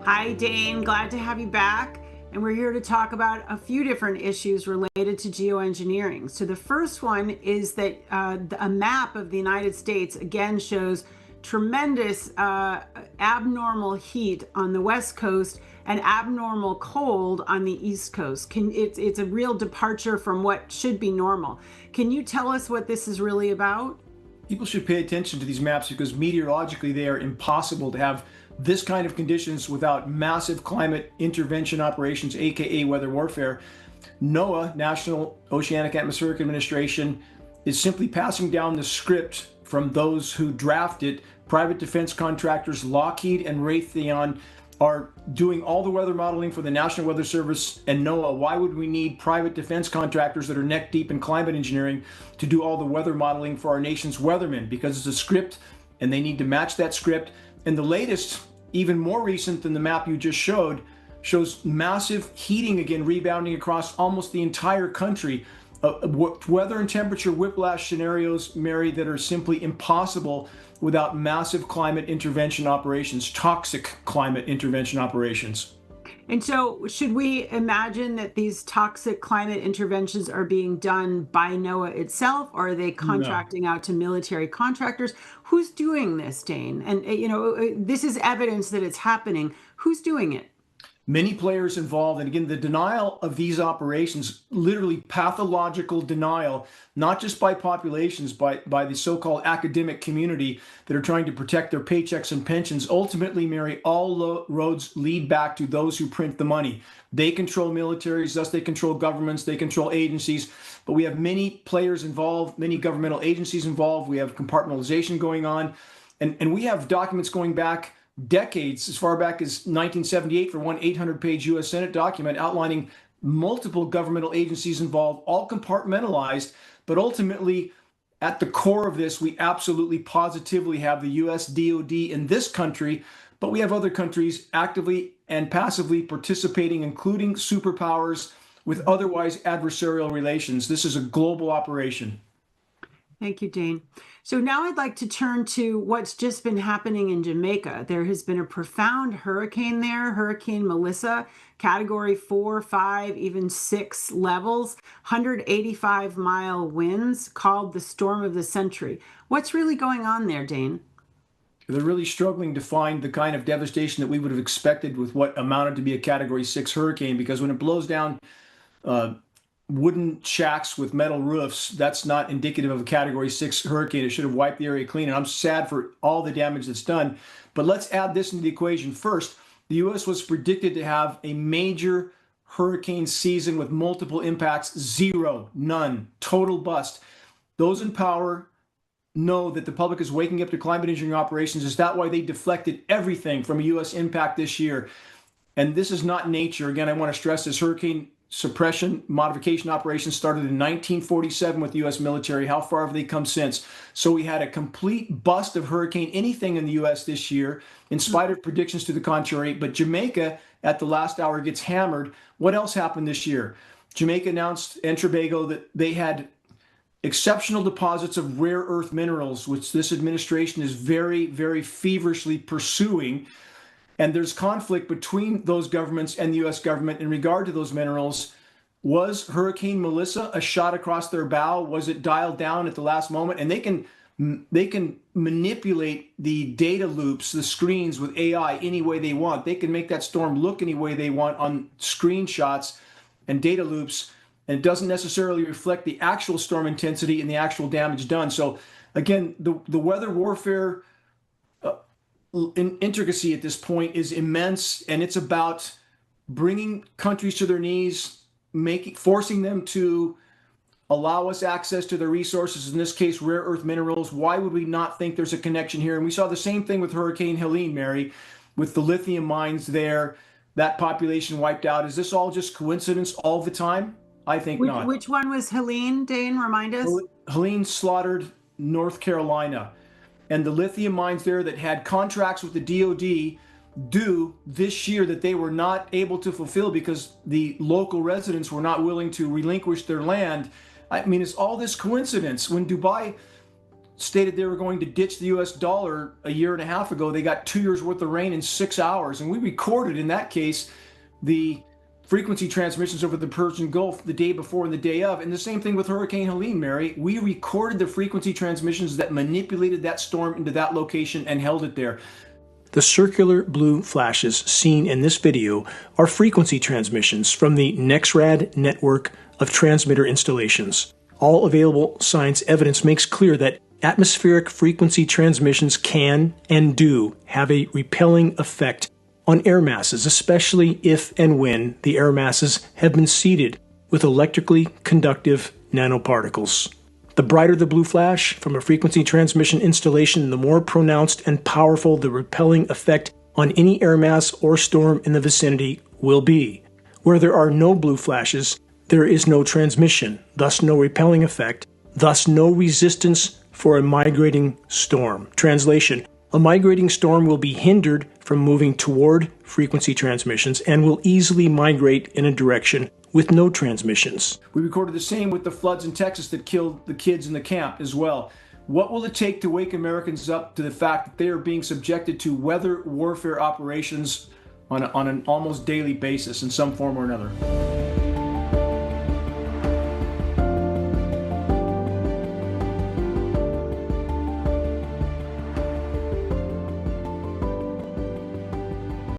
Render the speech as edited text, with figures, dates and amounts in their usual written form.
Hi, Dane. Glad to have you back. And we're here to talk about a few different issues related to geoengineering. So, the first one is that a map of the United States again shows tremendous abnormal heat on the West Coast and abnormal cold on the East Coast. It's a real departure from what should be normal. Can you tell us what this is really about? People should pay attention to these maps because meteorologically they are impossible to have this kind of conditions without massive climate intervention operations, aka weather warfare. NOAA, National Oceanic Atmospheric Administration, is simply passing down the script from those who drafted. Private defense contractors Lockheed and Raytheon are doing all the weather modeling for the National Weather Service and NOAA. Why would we need private defense contractors that are neck deep in climate engineering to do all the weather modeling for our nation's weathermen? Because it's a script and they need to match that script. And the latest, even more recent than the map you just showed, shows massive heating again rebounding across almost the entire country. Weather and temperature whiplash scenarios, Mary, that are simply impossible without massive climate intervention operations, toxic climate intervention operations. And so, should we imagine that these toxic climate interventions are being done by NOAA itself, or are they contracting out to military contractors? Who's doing this, Dane? And, this is evidence that it's happening. Who's doing it? Many players involved, and again, the denial of these operations, literally pathological denial, not just by populations, but by the so-called academic community that are trying to protect their paychecks and pensions. Ultimately, Mary, all roads lead back to those who print the money. They control militaries, thus they control governments, they control agencies, but we have many players involved, many governmental agencies involved. We have compartmentalization going on, and we have documents going back decades, as far back as 1978, for one 800-page U.S. Senate document outlining multiple governmental agencies involved, all compartmentalized. But ultimately, at the core of this, we absolutely positively have the U.S. DoD in this country, but we have other countries actively and passively participating, including superpowers with otherwise adversarial relations. This is a global operation. Thank you, Dane. So now I'd like to turn to what's just been happening in Jamaica. There has been a profound hurricane there, Hurricane Melissa, category 4, 5, even 6 levels, 185-mile winds, called the storm of the century. What's really going on there, Dane? They're really struggling to find the kind of devastation that we would have expected with what amounted to be a category 6 hurricane, because when it blows down wooden shacks with metal roofs, that's not indicative of a category 6 hurricane. It should have wiped the area clean, and I'm sad for all the damage that's done. But let's add this into the equation. First, the U.S. was predicted to have a major hurricane season with multiple impacts. Zero, none, total bust. Those in power know that the public is waking up to climate engineering operations. Is that why they deflected everything from a U.S. impact this year? And this is not nature. Again, I want to stress this: hurricane suppression modification operations started in 1947 with the U.S. military. How far have they come since? So we had a complete bust of hurricane anything in the U.S. this year, in spite of predictions to the contrary. But Jamaica, at the last hour, gets hammered. What else happened this year? Jamaica announced, and Tobago, that they had exceptional deposits of rare earth minerals, which this administration is very, very feverishly pursuing. And there's conflict between those governments and the U.S. government in regard to those minerals. Was Hurricane Melissa a shot across their bow? Was it dialed down at the last moment? And they can manipulate the data loops, the screens, with AI any way they want. They can make that storm look any way they want on screenshots and data loops, and it doesn't necessarily reflect the actual storm intensity and the actual damage done. So again, the weather warfare intricacy at this point is immense, and it's about bringing countries to their knees, forcing them to allow us access to their resources, in this case, rare earth minerals. Why would we not think there's a connection here? And we saw the same thing with Hurricane Helene, Mary, with the lithium mines there, that population wiped out. Is this all just coincidence all the time? I think not. Which one was Helene, Dane? Remind us. Helene slaughtered North Carolina. And the lithium mines there that had contracts with the DoD due this year that they were not able to fulfill because the local residents were not willing to relinquish their land. I mean, it's all this coincidence. When Dubai stated they were going to ditch the US dollar a year and a half ago. They got 2 years worth of rain in 6 hours. And we recorded in that case the frequency transmissions over the Persian Gulf the day before and the day of. And the same thing with Hurricane Helene, Mary. We recorded the frequency transmissions that manipulated that storm into that location and held it there. The circular blue flashes seen in this video are frequency transmissions from the NEXRAD network of transmitter installations. All available science evidence makes clear that atmospheric frequency transmissions can and do have a repelling effect on air masses, especially if and when the air masses have been seeded with electrically conductive nanoparticles. The brighter the blue flash from a frequency transmission installation, the more pronounced and powerful the repelling effect on any air mass or storm in the vicinity will be. Where there are no blue flashes, there is no transmission, thus no repelling effect, thus no resistance for a migrating storm. Translation: a migrating storm will be hindered from moving toward frequency transmissions and will easily migrate in a direction with no transmissions. We recorded the same with the floods in Texas that killed the kids in the camp as well. What will it take to wake Americans up to the fact that they are being subjected to weather warfare operations on an almost daily basis in some form or another?